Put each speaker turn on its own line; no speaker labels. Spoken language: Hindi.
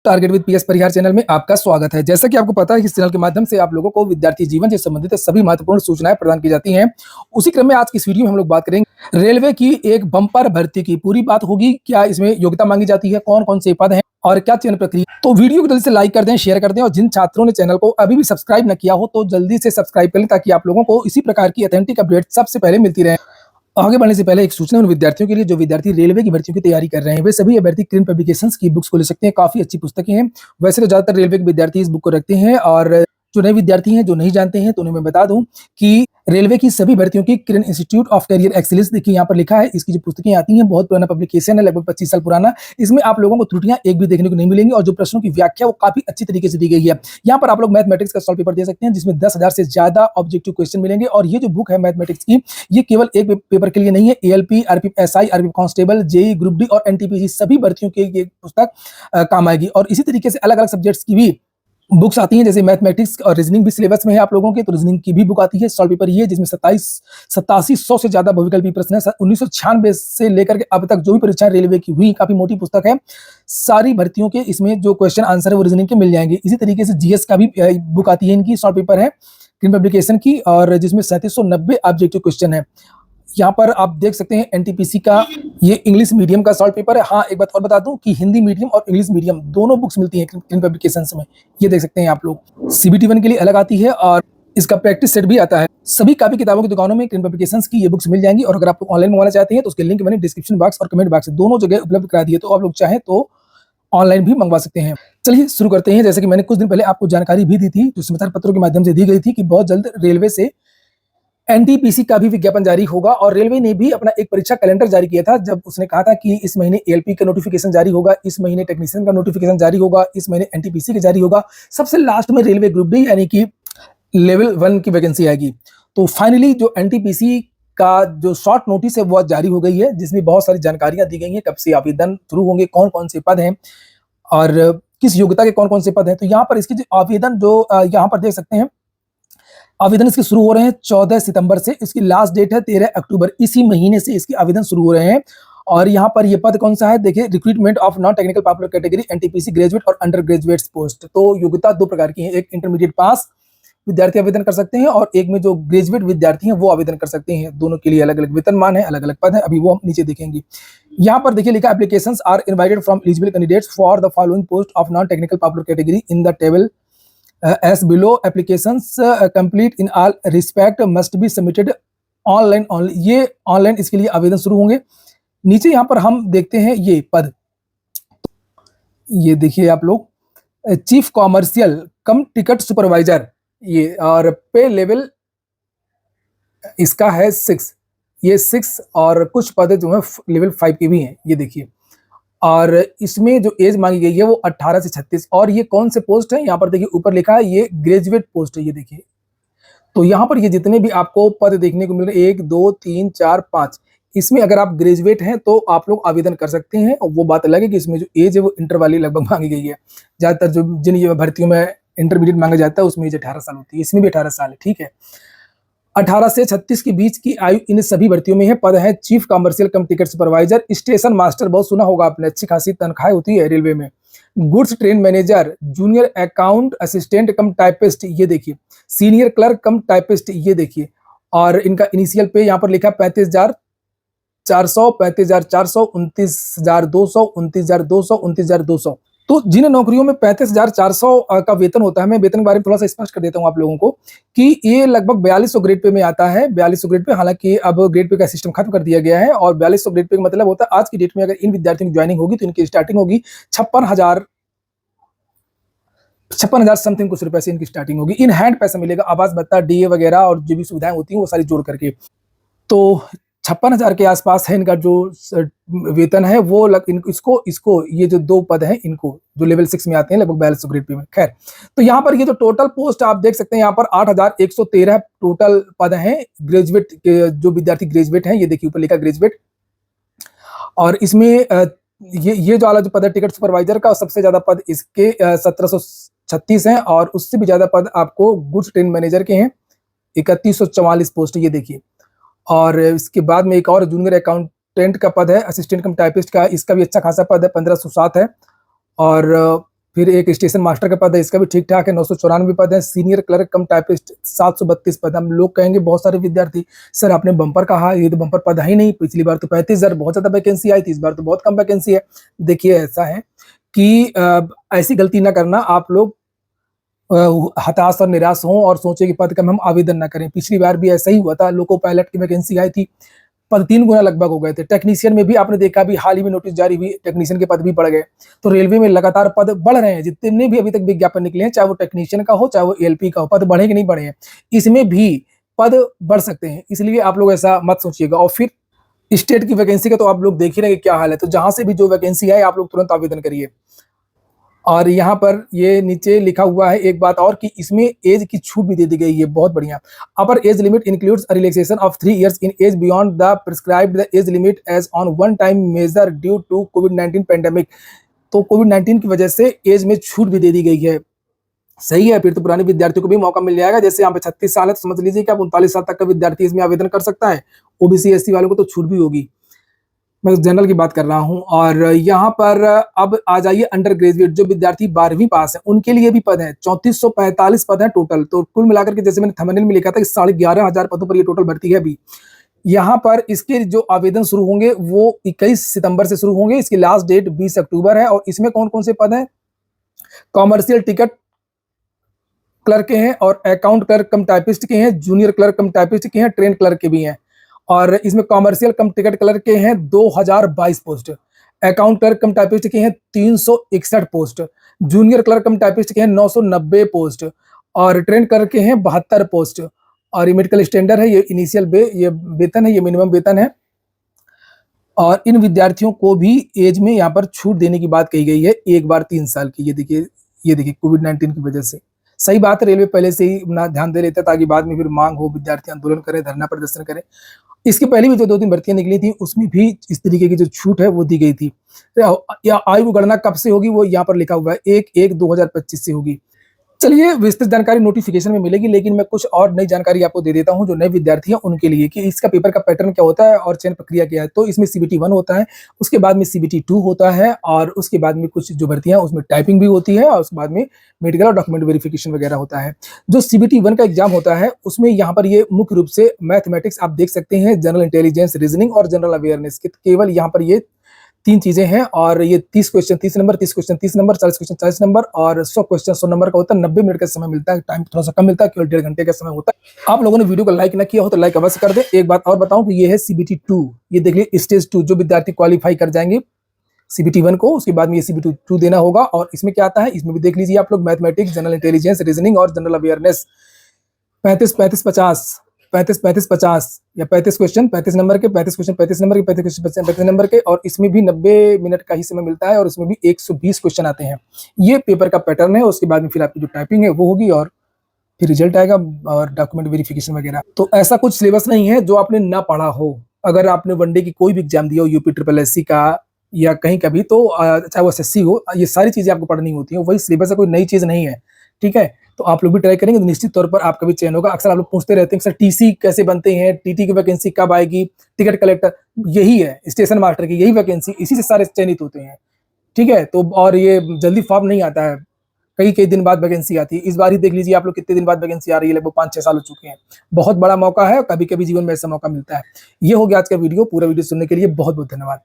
Target with PS Parihar channel में आपका स्वागत है। जैसा कि आपको पता है कि इस चैनल के माध्यम से आप लोगों को विद्यार्थी जीवन से संबंधित सभी महत्वपूर्ण सूचनाएं प्रदान की जाती हैं। उसी क्रम में आज की इस वीडियो में हम लोग बात करेंगे रेलवे की एक बम्पर भर्ती की। पूरी बात होगी, क्या इसमें योग्यता मांगी जाती है, कौन कौन से पद हैं और क्या चयन प्रक्रिया। तो वीडियो को जल्दी से लाइक कर दें, शेयर कर दें और जिन छात्रों ने चैनल को अभी भी सब्सक्राइब न किया हो तो जल्दी से सब्सक्राइब कर लें ताकि आप लोगों को इसी प्रकार की ऑथेंटिक अपडेट सबसे पहले मिलती रहे। आगे बढ़ने से पहले एक सूचना उन विद्यार्थियों के लिए जो विद्यार्थी रेलवे की भर्तियों की तैयारी कर रहे हैं। वे सभी अभ्यर्थी क्रिन पब्लिकेशंस की बुक्स को ले सकते हैं। काफी अच्छी पुस्तकें हैं। वैसे तो ज्यादातर रेलवे के विद्यार्थी इस बुक को रखते हैं और जो नए विद्यार्थी हैं जो नहीं जानते हैं तो उन्हें मैं बता दूं कि रेलवे की सभी भर्तियों की क्रिन इंस्टीट्यूट ऑफ करियर एक्सीलेंस, देखिए यहाँ पर लिखा है। इसकी जो पुस्तकें आती हैं बहुत पुराना पब्लिकेशन है, लगभग 25 साल पुराना। इसमें आप लोगों को त्रुटियां एक भी देखने को नहीं मिलेंगी और जो प्रश्नों की व्याख्या वो काफी अच्छी तरीके से दी गई है। यहाँ पर आप लोग मैथमेटिक्स का सॉल्व पेपर दे सकते हैं जिसमें 10,000 से ज्यादा ऑब्जेक्टिव क्वेश्चन मिलेंगे। और ये जो बुक है मैथमेटिक्स की, ये केवल एक पेपर के लिए नहीं है। ALP, RPF SI, RP constable, JE, group D और एनटीपीसी सभी भर्तियों की ये पुस्तक काम आएगी। और इसी तरीके से अलग अलग सब्जेक्ट्स की भी बुक्स आती हैं, जैसे मैथमेटिक्स और रीजनिंग भी सिलेबस में है आप लोगों के, तो रीजनिंग की भी बुक आती है। सॉल्व पेपर ये जिसमें 8700 से ज्यादा बहुविकल्पी प्रश्न है। 1996 से लेकर के अब तक जो भी परीक्षा रेलवे की हुई, काफी मोटी पुस्तक है। सारी भर्तियों के इसमें जो क्वेश्चन आंसर है वो रीजनिंग के मिल जाएंगे। इसी तरीके से जीएस का भी बुक आती है इनकी, सॉल्व पेपर है क्रिन पब्लिकेशन की, और जिसमें 3790 ऑब्जेक्टिव क्वेश्चन है। यहाँ पर आप देख सकते हैं एनटीपीसी का ये इंग्लिश मीडियम का सॉल्व पेपर है। हाँ, एक बात और बता दूं कि हिंदी मीडियम और इंग्लिश मीडियम दोनों बुक्स मिलती हैं क्रिन पब्लिकेशंस में। ये देख सकते हैं आप लोग। सीबीटी 1 के लिए अलग आती है और इसका प्रैक्टिस सेट भी आता है। सभी कापी किताबों की दुकानों में क्रिन पब्लिकेशंस की ये बुक्स मिल जाएंगी। और अगर आप ऑनलाइन मंगवाना चाहते हैं तो उसके लिंक मैंने डिस्क्रिप्शन बॉक्स और कमेंट बॉक्स दोनों जगह उपलब्ध करा दिए, तो आप लोग चाहें तो ऑनलाइन भी मंगवा सकते हैं। चलिए शुरू करते हैं। जैसे कि मैंने कुछ दिन पहले आपको जानकारी भी दी थी, जो समाचार पत्रों के माध्यम से दी गई थी, कि बहुत जल्द रेलवे से एनटीपीसी का भी विज्ञापन जारी होगा। और रेलवे ने भी अपना एक परीक्षा कैलेंडर जारी किया था, जब उसने कहा था कि इस महीने एएलपी का नोटिफिकेशन जारी होगा, इस महीने टेक्नीशियन का नोटिफिकेशन जारी होगा, इस महीने एनटीपीसी का जारी होगा, सबसे लास्ट में रेलवे ग्रुप डी यानी कि लेवल 1 की वैकेंसी आएगी। तो फाइनली जो एनटीपीसी का जो शॉर्ट नोटिस है वो जारी हो गई है, जिसमें बहुत सारी जानकारियां दी गई हैं, कब से आवेदन शुरू होंगे, कौन कौन से पद हैं और किस योग्यता के कौन कौन से पद हैं। तो यहाँ पर इसकी जो आवेदन जो यहाँ पर देख सकते हैं, आवेदन इसके शुरू हो रहे हैं 14 सितंबर से। इसकी लास्ट डेट है 13 अक्टूबर। इसी महीने से इसके आवेदन शुरू हो रहे हैं। और यहाँ पर ये पद कौन सा है, देखिए, recruitment of non technical popular category NTPC graduate और अंडर ग्रेजुएट पोस्ट। तो योग्यता दो प्रकार की है, एक इंटरमीडिएट पास विद्यार्थी आवेदन कर सकते हैं और एक में जो ग्रेजुएट विद्यार्थी हैं वो आवेदन कर सकते हैं। दोनों के लिए अलग अलग वेतनमान है, अलग अलग पद है, अभी वो हम नीचे देखेंगे। यहाँ पर देखिए लिखा, applications are invited from eligible candidates for the following post of non technical popular category in the table as below. Applications complete in all respect must be submitted online only. ये ऑनलाइन इसके लिए आवेदन शुरू होंगे। नीचे यहाँ पर हम देखते हैं ये पद, ये देखिए आप लोग, चीफ कॉमर्शियल कम टिकट सुपरवाइजर, ये, और पे लेवल इसका है 6, ये 6, और कुछ पद जो है लेवल 5 के भी हैं, ये देखिए। और इसमें जो एज मांगी गई है वो 18 से 36। और ये कौन से पोस्ट है, यहाँ पर देखिए ऊपर लिखा है ये ग्रेजुएट पोस्ट है, ये देखिए। तो यहाँ पर ये जितने भी आपको पद देखने को मिल रहे हैं 1 2 3 4 5, इसमें अगर आप ग्रेजुएट हैं तो आप लोग आवेदन कर सकते हैं। और वो बात अलग है कि इसमें जो एज है वो इंटर वाली लगभग मांगी गई है। ज्यादातर जो जिन ये भर्तियों में इंटरमीडिएट मांगा जाता है उसमें एज 18 साल होती है, इसमें भी 18 साल है, ठीक है। 18 से 36 के बीच की आयु इन सभी भर्तियों में है। पद है चीफ कमर्शियल कम टिकट सुपरवाइजर, स्टेशन मास्टर, बहुत सुना होगा आपने, अच्छी खासी तनख्वाह होती है रेलवे में। Goods train manager, junior account assistant कम टाइपिस्ट, ये देखिए, सीनियर क्लर्क कम टाइपिस्ट, ये देखिए। और इनका इनिशियल पे यहाँ पर लिखा 35,400, 35,400, 29,200, 29,200, 29,200। तो जिन नौकरियों में 35,400 का वेतन होता है, मैं वेतन के बारे में थोड़ा सा स्पष्ट कर देता हूं आप लोगों को, कि ये लगभग 4200 ग्रेड पे में आता है। 4200 ग्रेड पे, हालांकि अब ग्रेड पे का सिस्टम खत्म कर दिया गया है। और 4200 ग्रेड पे का मतलब होता है आज की डेट में अगर इन विद्यार्थियों की ज्वाइनिंग होगी तो इनकी स्टार्टिंग होगी 56,000 समथिंग कुछ रुपए से इनकी स्टार्टिंग होगी। इन हैंड पैसा मिलेगा, आवास भत्ता, डीए वगैरह और जो भी सुविधाएं होती हैं वो सारी जोड़ करके। तो 56,000 के आसपास है इनका जो वेतन है वो। इसको ये जो दो पद हैं इनको जो लेवल 6 में आते हैं लगभग 4200 ग्रेड पे में। खैर, तो यहाँ पर ये जो टोटल पोस्ट आप देख सकते हैं, यहाँ पर 8,113 टोटल पद हैं ग्रेजुएट के, जो विद्यार्थी ग्रेजुएट हैं, ये देखिए ऊपर लिखा ग्रेजुएट। और इसमें ये जो वाला जो पद है टिकट सुपरवाइजर का, सबसे ज्यादा पद इसके 1736 हैं। और उससे भी ज्यादा पद आपको गुड्स ट्रेन मैनेजर के हैं, 3144 पोस्ट, ये देखिए। और इसके बाद में एक और जूनियर अकाउंटेंट का पद है, असिस्टेंट कम टाइपिस्ट का, इसका भी अच्छा खासा पद है, 1507 है। और फिर एक स्टेशन मास्टर का पद है, इसका भी ठीक ठाक है, 994 पद है। सीनियर क्लर्क कम टाइपिस्ट 732 पद। हम लोग कहेंगे बहुत सारे विद्यार्थी, सर आपने बम्पर कहा, ये तो बम्पर पद है ही नहीं, पिछली बार तो 35,000 बहुत ज्यादा वैकेंसी आई थी, इस बार तो बहुत कम वैकेंसी है। देखिए ऐसा है कि ऐसी गलती ना करना आप लोग हताश और निराश हों और सोचे कि पद का हम आवेदन ना करें। पिछली बार भी ऐसा ही हुआ था, लोको पायलट की वैकेंसी आई थी, पद 3 गुना लगभग हो गए थे। टेक्नीशियन में भी आपने देखा भी हाल ही में नोटिस जारी हुई, टेक्नीशियन के पद भी बढ़ गए। तो रेलवे में लगातार पद बढ़ रहे हैं, जितने भी अभी तक विज्ञापन निकले हैं, चाहे वो टेक्नीशियन का हो चाहे वो एलपी का हो, पद बढ़े कि नहीं बढ़े हैं, इसमें भी पद बढ़ सकते हैं। इसलिए आप लोग ऐसा मत सोचिएगा। और फिर स्टेट की वैकेंसी का तो आप लोग देख ही रहे क्या हाल है, तो जहां से भी जो वैकेंसी आए आप लोग तुरंत आवेदन करिए। और यहाँ पर ये नीचे लिखा हुआ है एक बात और कि इसमें एज की छूट भी दे दी गई है, बहुत बढ़िया। Upper age limit includes a relaxation of 3 years in age beyond the prescribed age limit age on one time major due to कोविड-19 पैंडेमिक। तो कोविड-19 की वजह से एज में छूट भी दे दी गई है। सही है, फिर तो पुराने विद्यार्थियों को भी मौका मिल जाएगा। जैसे यहाँ पे 36 साल है, तो समझ लीजिए कि आप 39 साल तक का विद्यार्थी इसमें आवेदन कर सकता है। ओबीसी एससी वालों को तो छूट भी होगी। मैं जनरल की बात कर रहा हूं। और यहाँ पर अब आ जाइए अंडर ग्रेजुएट, जो विद्यार्थी 12वीं पास है उनके लिए भी पद है। 3445 पद है टोटल। तो कुल मिलाकर के जैसे मैंने थंबनेल में लिखा था कि 11,500 पदों पर ये टोटल भर्ती है अभी। यहाँ पर इसके जो आवेदन शुरू होंगे वो 21 सितंबर से शुरू होंगे। इसकी लास्ट डेट 20 अक्टूबर है। और इसमें कौन कौन से पद हैं? कॉमर्शियल टिकट क्लर्क के हैं, और अकाउंट क्लर्क कम टाइपिस्ट के हैं, जूनियर क्लर्क कम टाइपिस्ट के हैं, ट्रेन क्लर्क के भी हैं। और इसमें कॉमर्शियल कम टिकट क्लर्क के हैं 2022 पोस्ट, अकाउंट क्लर्क कम टाइपिस्ट के हैं 361 पोस्ट, जूनियर क्लर्क कम टाइपिस्ट के हैं 990 पोस्ट, और ट्रेन क्लर्क के हैं 72 पोस्ट। और ये मेडिकल स्टैंडर्ड है, ये इनिशियल ये वेतन है, ये मिनिमम वेतन है। और इन विद्यार्थियों को भी एज में यहाँ पर छूट देने की बात कही गई है, एक बार 3 साल की। ये देखिए कोविड-19 की वजह से। सही बात है, रेलवे पहले से ही अपना ध्यान दे लेता ताकि बाद में फिर मांग हो, विद्यार्थी आंदोलन करें, धरना प्रदर्शन करें। इसके पहले भी जो 2-3 भर्तियां निकली थी उसमें भी इस तरीके की जो छूट है वो दी गई थी। या आयु गणना कब से होगी वो यहाँ पर लिखा हुआ है, 1/1/2025 से होगी। चलिए विस्तृत जानकारी नोटिफिकेशन में मिलेगी, लेकिन मैं कुछ और नई जानकारी आपको दे देता हूं जो नए विद्यार्थी हैं उनके लिए, कि इसका पेपर का पैटर्न क्या होता है और चयन प्रक्रिया क्या है। तो इसमें सीबीटी 1 होता है, उसके बाद में सीबीटी 2 होता है, और उसके बाद में कुछ जो भर्तियां उसमें टाइपिंग भी होती है, और उसके बाद में मेडिकल और डॉक्यूमेंट वेरिफिकेशन वगैरह होता है। जो सीबीटी 1 का एग्जाम होता है उसमें यहाँ पर ये मुख्य रूप से मैथमेटिक्स आप देख सकते हैं, जनरल इंटेलिजेंस, रीजनिंग और जनरल अवेयरनेस, केवल यहाँ पर ये 3 चीजें हैं। और ये 30 question 30 number, 30 question 30 number, 40 question 40 number, और 100 क्वेश्चन 100 नंबर का होता है। 90 मिनट का समय मिलता है, टाइम थोड़ा सा कम मिलता है, केवल 1.5 घंटे का समय होता है। आप लोगों ने वीडियो को लाइक ना किया हो तो लाइक अवश्य कर दें। एक बात और बताऊं कि ये है सीबीटी 2, ये देख लीजिए स्टेज 2, जो विद्यार्थी क्वालिफाई कर जाएंगे सीबीटी 1 को, उसके बाद में ये सीबीटी 2 देना होगा। और इसमें क्या आता है, इसमें भी देख लीजिए आप लोग, मैथमेटिक्स, जनरल इंटेलिजेंस, रीजनिंग और जनरल अवेयरनेस। 35-35-50 35-35-50 या 35 क्वेश्चन 35 नंबर के, 35 क्वेश्चन 35 नंबर के, 35 क्वेश्चन 35 नंबर के, और इसमें भी 90 मिनट का ही समय मिलता है, और इसमें भी 120 क्वेश्चन आते हैं। ये पेपर का पैटर्न है। उसके बाद में फिर आपकी जो टाइपिंग है वो होगी, और फिर रिजल्ट आएगा और डॉक्यूमेंट वेरिफिकेशन वगैरह। तो ऐसा कुछ सिलेबस नहीं है जो आपने ना पढ़ा हो। अगर आपने वनडे की कोई भी एग्जाम दिया हो, यूपी ट्रिपल एससी का या कहीं का भी, तो चाहे वो एसएससी हो, ये सारी चीजें आपको पढ़नी होती है। वही सिलेबस है, कोई नई चीज नहीं है। ठीक है, तो आप लोग भी ट्राई करेंगे तो निश्चित तौर पर आपका भी चयन होगा। अक्सर आप लोग पूछते रहते हैं सर टीसी कैसे बनते हैं, टीटी की वैकेंसी कब आएगी, टिकट कलेक्टर, यही है स्टेशन मास्टर की, यही वैकेंसी, इसी से सारे चयनित होते हैं। ठीक है, तो और ये जल्दी फॉर्म नहीं आता है, कई कई दिन बाद वैकेंसी आती है। इस बार ही देख लीजिए आप लोग कितने दिन बाद वैकेंसी आ रही है, लगभग 5-6 साल हो चुके हैं। बहुत बड़ा मौका है, कभी कभी जीवन में ऐसा मौका मिलता है। ये हो गया आज का वीडियो। पूरा वीडियो सुनने के लिए बहुत बहुत धन्यवाद।